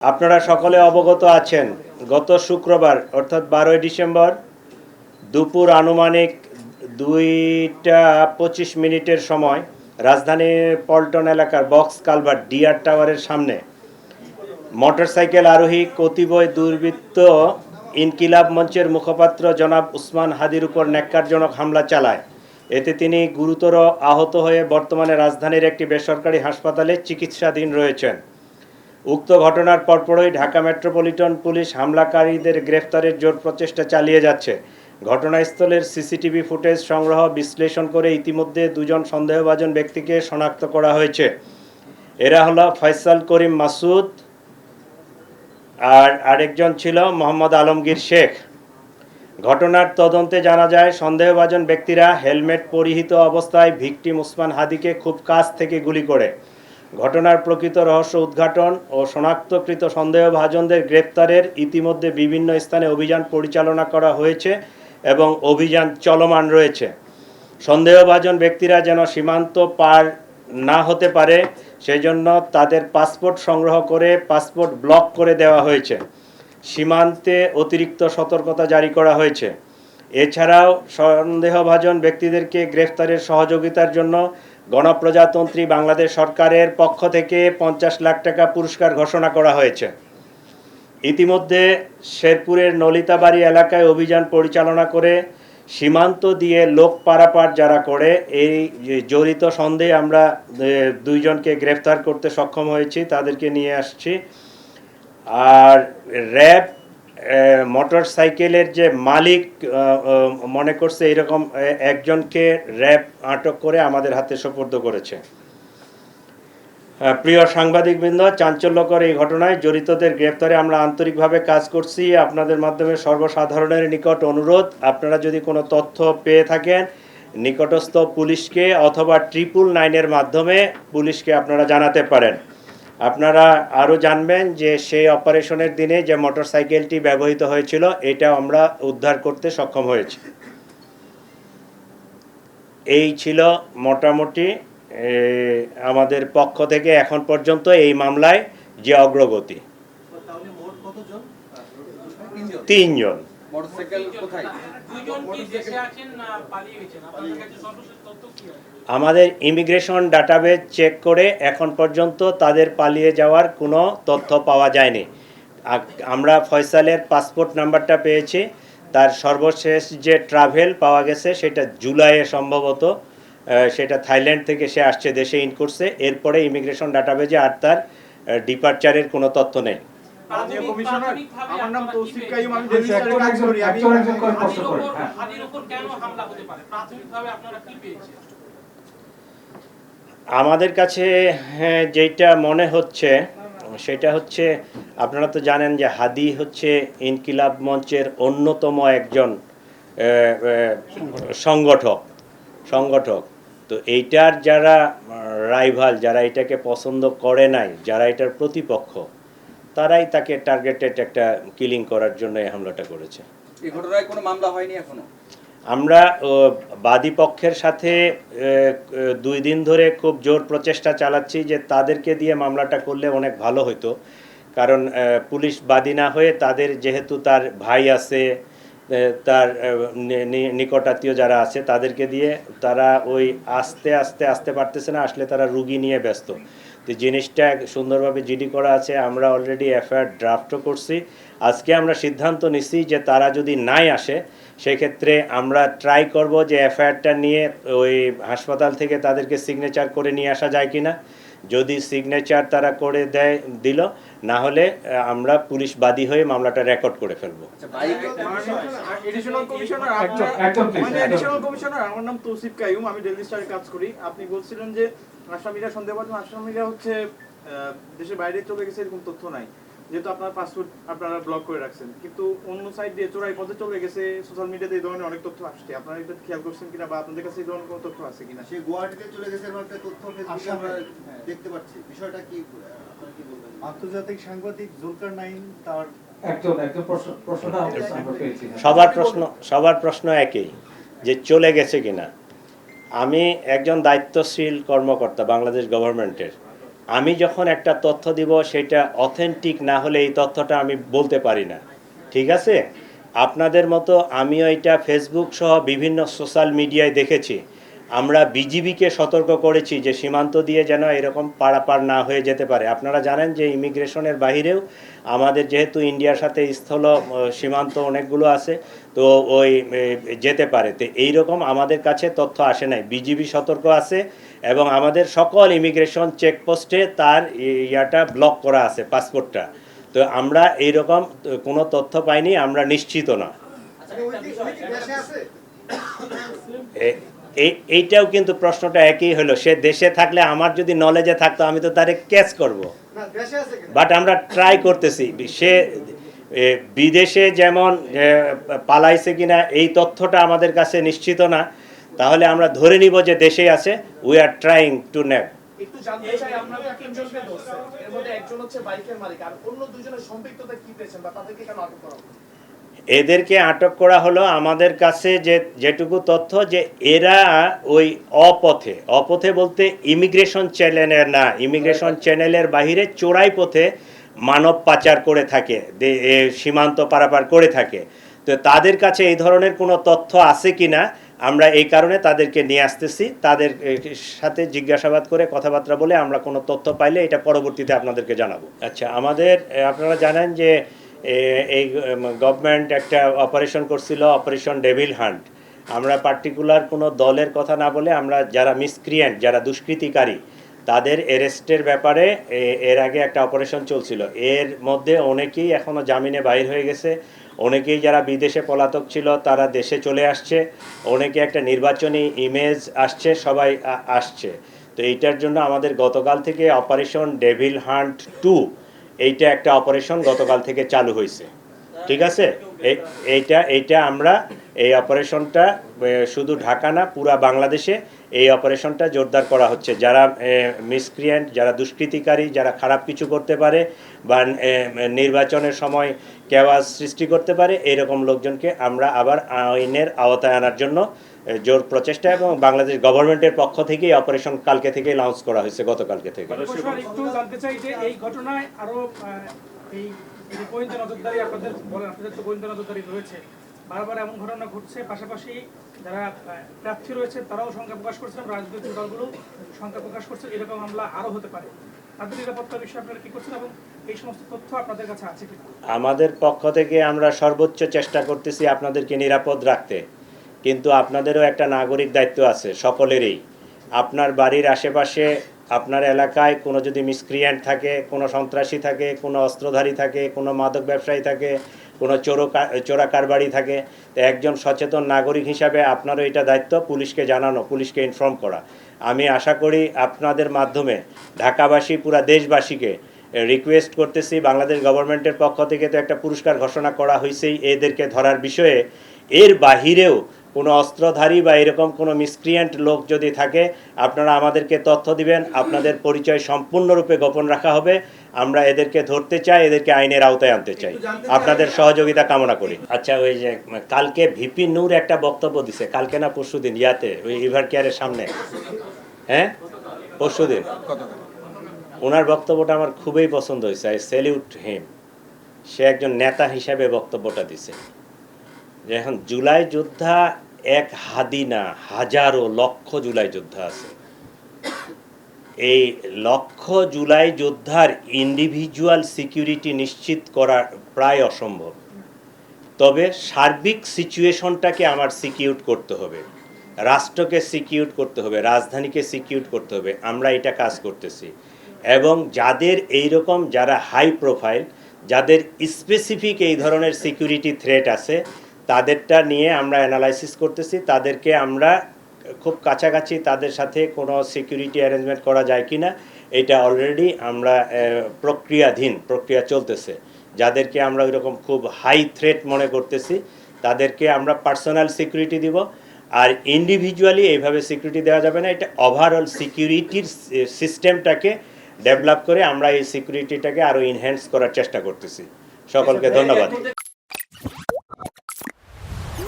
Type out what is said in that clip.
আপনারা সকলে অবগত আছেন, গত শুক্রবার অর্থাৎ 12ই ডিসেম্বর দুপুর আনুমানিক 2টা 25 মিনিটের সময় রাজধানীর পল্টন এলাকার বক্স কালভার্ট ডিআর টাওয়ারের সামনে মোটরসাইকেল আরোহী কতিপয় দুর্বৃত্ত ইনকিলাব মঞ্চের মুখপাত্র জনাব উসমান হাদির উপর ন্যাক্কারজনক হামলা চালায়। এতে তিনি গুরুতর আহত হয়ে বর্তমানে রাজধানীর একটি বেসরকারি হাসপাতালে চিকিৎসাধীন রয়েছেন। উক্ত ঘটনার পরপরই ঢাকা মেট্রোপলিটন পুলিশ হামলাকারীদের গ্রেফতারের জোর প্রচেষ্টা চালিয়ে যাচ্ছে। ঘটনাস্থলের সিসিটিভি ফুটেজ সংগ্রহ বিশ্লেষণ করে ইতিমধ্যে দুজন সন্দেহভাজন ব্যক্তিকে শনাক্ত করা হয়েছে। এরা হলো ফয়সাল করিম মাসুদ আর আরেকজন ছিল মোহাম্মদ আলমগীর শেখ। ঘটনার তদন্তে জানা যায় সন্দেহভাজন ব্যক্তিরা হেলমেট পরিহিত অবস্থায় ভিকটিম উসমান হাদিকে খুব কাছ থেকে গুলি করে। ঘটনার প্রকৃত রহস্য উদ্ঘাটন ও শনাক্তকৃত সন্দেহভাজনদের গ্রেপ্তারের ইতিমধ্যে বিভিন্ন স্থানে অভিযান পরিচালনা করা হয়েছে এবং অভিযান চলমান রয়েছে। সন্দেহভাজন ব্যক্তিরা যেন সীমান্ত পার না হতে পারে সেজন্য তাদের পাসপোর্ট সংগ্রহ করে পাসপোর্ট ব্লক করে দেওয়া হয়েছে। সীমান্তে অতিরিক্ত সতর্কতা জারি করা হয়েছে। এছাড়াও সন্দেহভাজন ব্যক্তিদেরকে গ্রেফতারের সহযোগিতার জন্য গণপ্রজাতন্ত্রী বাংলাদেশ সরকারের পক্ষ থেকে 50 লাখ টাকা পুরস্কার ঘোষণা করা হয়েছে। ইতিমধ্যে শেরপুরের নলিতাবাড়ি এলাকায় অভিযান পরিচালনা করে সীমান্ত দিয়ে লোক পারাপার যারা করে এই জড়িত সন্দেহে আমরা দুইজনকে গ্রেফতার করতে সক্ষম হয়েছি, তাদেরকে নিয়ে আসছি। আর র্যাব মোটর সাইকেলের যে মালিক মনে করছে এরকম একজনকে র্যাব আটক করে আমাদের হাতে সোপর্দ করেছে। প্রিয় সাংবাদিকবৃন্দ, চাঞ্চল্যকর এই ঘটনায় জড়িতদের গ্রেফতারে আমরা আন্তরিকভাবে কাজ করছি। আপনাদের মাধ্যমে সর্বসাধারণের নিকট অনুরোধ, আপনারা যদি কোনো তথ্য পেয়ে থাকেন নিকটস্থ পুলিশকে অথবা 999-এর মাধ্যমে পুলিশকে আপনারা জানাতে পারেন। আপনারা আরও জানবেন যে সেই অপারেশনের দিনে যে মোটরসাইকেলটি ব্যবহৃত হয়েছিল এটা আমরা উদ্ধার করতে সক্ষম হয়েছি। এই ছিল মোটামুটি আমাদের পক্ষ থেকে এখন পর্যন্ত এই মামলায় যে অগ্রগতি। 3 জন। আমাদের ইমিগ্রেশন ডাটাবেজ চেক করে এখন পর্যন্ত তাদের পালিয়ে যাওয়ার কোনো তথ্য পাওয়া যায়নি। আমরা ফয়সালের পাসপোর্ট নাম্বারটা পেয়েছি, তার সর্বশেষ যে ট্রাভেল পাওয়া গেছে সেটা জুলাইয়ে সম্ভবত, সেটা থাইল্যান্ড থেকে সে আসছে, দেশে ইন করছে। এরপরে ইমিগ্রেশন ডাটাবেজে আর তার ডিপারচারের কোনো তথ্য নেই। আমাদের কাছে যেটা মনে হচ্ছে সেটা হচ্ছে, আপনারা তো জানেন যে হাদি হচ্ছে ইনকিলাব মঞ্চের অন্যতম একজন সংগঠক। তো এইটার যারা রাইভাল, যারা এটাকে পছন্দ করে নাই, যারা এটার প্রতিপক্ষ, তারাই তাকে টার্গেটেড একটা কিলিং করার জন্য এই হামলাটা করেছে। এই ঘটনায় কোনো মামলা হয়নি এখনো? আমরা বাদী পক্ষের সাথে 2 দিন ধরে খুব জোর প্রচেষ্টা চালাচ্ছি যে তাদেরকে দিয়ে মামলাটা করলে অনেক ভালো হতো। কারণ পুলিশ বাদী না হয়ে তাদের যেহেতু তার ভাই আছে, তার নিকটাত্মীয় যারা আছে তাদেরকে দিয়ে তারা ওই আসতে পারতেছে না, আসলে তারা রুগী নিয়ে ব্যস্ত। তো জিনিসটা সুন্দরভাবে জিডি করা আছে, আমরা অলরেডি এফআইআর ড্রাফটও করছি। আজকে আমরা সিদ্ধান্ত নিচ্ছি যে তারা যদি নাই আসে সেক্ষেত্রে আমরা ট্রাই করব যে এফআইআরটা নিয়ে ওই হাসপাতাল থেকে তাদেরকে সিগনেচার করে নিয়ে আসা যায় কিনা। যদি সিগনেচার তারা করে দিল, না হলে আমরা পুলিশ বাদী হয়ে মামলাটা রেকর্ড করে ফেলবো। আমার নাম তৌসিফ কাইয়ুম, আমি ডেইলি স্টারে কাজ করি। আপনি বলছিলেন যে আসামিরা সন্দেহভাজন আসামিরা হচ্ছে দেশের বাইরে চলে গেছে, এরকম তথ্য নাই, যেহেতু আপনার পাসপোর্ট আপনারা ব্লক করে রাখছেন, কিন্তু অন্য সাইড দিয়ে চোরাই পথে চলে গেছে। সোশ্যাল মিডিয়াতে এই ধরনের অনেক তথ্য আসছে, আপনারা এটা খেয়াল করছেন কিনা বা আপনাদের কাছে এই ধরনের কোনো তথ্য আছে কিনা? সে গুয়াহাটিতে চলে গেছে এর একটা তথ্য ফেসবুকে আমরা দেখতে পাচ্ছি, বিষয়টা কি আপনারা কি বলবেন? আন্তর্জাতিক সাংবাদিক জুলকার নাইন তার সবার প্রশ্ন একই, যে চলে গেছে কিনা। আমি একজন দায়িত্বশীল কর্মকর্তা বাংলাদেশ গভর্নমেন্টের, আমি যখন একটা তথ্য দিব সেটা অথেন্টিক না হলে এই তথ্যটা আমি বলতে পারি না, ঠিক আছে? আপনাদের মতো আমিও এটা ফেসবুক সহ বিভিন্ন সোশ্যাল মিডিয়ায় দেখেছি। আমরা বিজিবিকে সতর্ক করেছি যে সীমান্ত দিয়ে যেন এরকম পারাপার না হয়ে যেতে পারে। আপনারা জানেন যে ইমিগ্রেশনের বাহিরেও আমাদের যেহেতু ইন্ডিয়ার সাথে স্থল সীমান্ত অনেকগুলো আছে, তো ওই যেতে পারে। তো এইরকম আমাদের কাছে তথ্য আসে নাই, বিজিবি সতর্ক আছে এবং আমাদের সকল ইমিগ্রেশন চেকপোস্টে তার ইয়াটা ব্লক করা আছে, পাসপোর্টটা। তো আমরা এইরকম কোনো তথ্য পাইনি, আমরা নিশ্চিত না। এইটাও কিন্তু প্রশ্নটা একই হলো, সে দেশে থাকলে আমার যদি নলেজে থাকতো আমি তো তারে ক্যাচ করব, বাট আমরা ট্রাই করতেছি। সে বিদেশে যেমন পালাইছে কিনা এই তথ্যটা আমাদের কাছে নিশ্চিত না, তাহলে আমরা ধরে নিব যে দেশে আছে। We are trying to nap. একটু জানতে চাই, আপনারা তিনজনকে ধরছেন, এর মধ্যে একজন হচ্ছে বাইকের মালিক, আর অন্য দুইজনের সম্পৃক্ততা কি পেয়েছেন বা তাদেরকে কেন আটক করা হলো? এদেরকে আটক করা হলো আমাদের কাছে যেটুকু তথ্য, যে এরা ওই অপথে বলতে ইমিগ্রেশন চ্যানেলের না, ইমিগ্রেশন চ্যানেলের বাহিরে চোরাই পথে মানব পাচার করে থাকে, সীমান্ত পারাপার করে থাকে। তো তাদের কাছে এই ধরনের কোনো তথ্য আছে কি না আমরা এই কারণে তাদেরকে নিয়ে আসতেছি। তাদের সাথে জিজ্ঞাসাবাদ করে কথাবার্তা বলে আমরা কোনো তথ্য পাইলে এটা পরবর্তীতে আপনাদেরকে জানাবো। আচ্ছা, আমাদের আপনারা জানেন যে এই গভর্নমেন্ট একটা অপারেশন করছিল, অপারেশন ডেভিল হান্ট। আমরা পার্টিকুলার কোনো দলের কথা না বলে আমরা যারা মিসক্রিয়েন্ট, যারা দুষ্কৃতিকারী, তাদের অ্যারেস্টের ব্যাপারে এর আগে একটা অপারেশন চলছিল। এর মধ্যে অনেকেই এখনও জামিনে বাইর হয়ে গেছে, অনেকেই যারা বিদেশে পলাতক ছিল তারা দেশে চলে আসছে, অনেকে একটা নির্বাচনী ইমেজ আসছে, সবাই আসছে। তো এইটার জন্য আমাদের গতকাল থেকে অপারেশন ডেভিল হান্ট 2 এইটা একটা অপারেশন গতকাল থেকে চালু হয়েছে, ঠিক আছে? এইটা আমরা এই অপারেশনটা শুধু ঢাকা না, পুরা বাংলাদেশে এই অপারেশনটা জোরদার করা হচ্ছে। যারা মিসক্রিয়েন্ট, যারা দুষ্কৃতিকারী, যারা খারাপ কিছু করতে পারে বা নির্বাচনের সময় কেওয়াজ সৃষ্টি করতে পারে, এইরকম লোকজনকে আমরা আবার আইনের আওতায় আনার জন্য জোর প্রচেষ্টা, এবং বাংলাদেশ গভর্নমেন্টের পক্ষ থেকে এই অপারেশন কালকে থেকে লঞ্চ করা হয়েছে, গতকালকে থেকে। একটু জানতে চাই যে এই ঘটনায় আরো এই গোয়েন্দা নজরদারি, আপনাদের তো গোয়েন্দা নজরদারি রয়েছে, বারবার এমন ঘটনা ঘটছে, পাশাপাশি যারা প্রার্থী রয়েছে তারাও সংখ্যা প্রকাশ করছেন, রাজনৈতিক দলগুলো সংখ্যা প্রকাশ করছে, এরকম মামলা আরো হতে পারে। তাদের নিরাপত্তার বিষয়ে আপনারা কি করছেন এবং এই সমস্ত তথ্য আপনাদের কাছে আছে কিনা? আমাদের পক্ষ থেকে আমরা সর্বোচ্চ চেষ্টা করতেছি আপনাদেরকে নিরাপদ রাখতে, কিন্তু আপনাদেরও একটা নাগরিক দায়িত্ব আছে সকলেরই। আপনার বাড়ির আশেপাশে, আপনার এলাকায় কোনো যদি মিসক্রিয়েন্ট থাকে, কোনো সন্ত্রাসী থাকে, কোনো অস্ত্রধারী থাকে, কোনো মাদক ব্যবসায়ী থাকে, কোনো চোরা কারবারি থাকে, তো একজন সচেতন নাগরিক হিসাবে আপনারও এটা দায়িত্ব পুলিশকে জানানো, পুলিশকে ইনফর্ম করা। আমি আশা করি আপনাদের মাধ্যমে ঢাকাবাসী, পুরা দেশবাসীকে রিকোয়েস্ট করতেছি, বাংলাদেশ গভর্নমেন্টের পক্ষ থেকে তো একটা পুরস্কার ঘোষণা করা হয়েছেই এদেরকে ধরার বিষয়ে, এর বাহিরেও কোনো অস্ত্রধারী বা এরকম কোনো মিসক্রিয়েন্ট লোক যদি থাকে আপনারা আমাদেরকে তথ্য দিবেন, আপনাদের পরিচয় সম্পূর্ণরূপে গোপন রাখা হবে। আমরা এদেরকে ধরতে চাই, এদেরকে আইনের আওতায় আনতে চাই, আপনাদের সহযোগিতা কামনা করি। আচ্ছা, ওই যে কালকে ভিপি নূর একটা বক্তব্য দিছে, কালকে না পরশুদিন, ইয়াতে ওই রিভার কেয়ারের সামনে, হ্যাঁ পরশুদিন, ওনার বক্তব্যটা আমার খুবই পছন্দ হয়েছে। আই স্যালিউট হিম। সে একজন নেতা হিসাবে বক্তব্যটা দিছে যে এখন জুলাই যোদ্ধা এক হাদি না, হাজারো লক্ষ জুলাই যোদ্ধা আছে। এই লক্ষ জুলাই যোদ্ধার ইন্ডিভিজুয়াল সিকিউরিটি নিশ্চিত করা প্রায় অসম্ভব, তবে সার্বিক সিচুয়েশনটাকে আমার সিকিউর করতে হবে, রাষ্ট্রকে সিকিউর করতে হবে, রাজধানীকে সিকিউর করতে হবে। আমরা এটা কাজ করতেছি, এবং যাদের এইরকম, যারা হাই প্রোফাইল, যাদের স্পেসিফিক এই ধরনের সিকিউরিটি থ্রেট আছে, তাদেরটা নিয়ে আমরা অ্যানালাইসিস করতেছি। তাদেরকে আমরা খুব কাছাকাছি তাদের সাথে কোনো সিকিউরিটি অ্যারেঞ্জমেন্ট করা যায় কি না, এটা অলরেডি আমরা প্রক্রিয়া চলতেছে। যাদেরকে আমরা ওইরকম খুব হাই থ্রেট মনে করতেছি তাদেরকে আমরা পার্সোনাল সিকিউরিটি দিব, আর ইন্ডিভিজুয়ালি এইভাবে সিকিউরিটি দেওয়া যাবে না। এটা ওভারঅল সিকিউরিটির সিস্টেমটাকে ডেভেলপ করে আমরা এই সিকিউরিটিটাকে আরও ইনহ্যান্স করার চেষ্টা করতেছি। সকলকে ধন্যবাদ।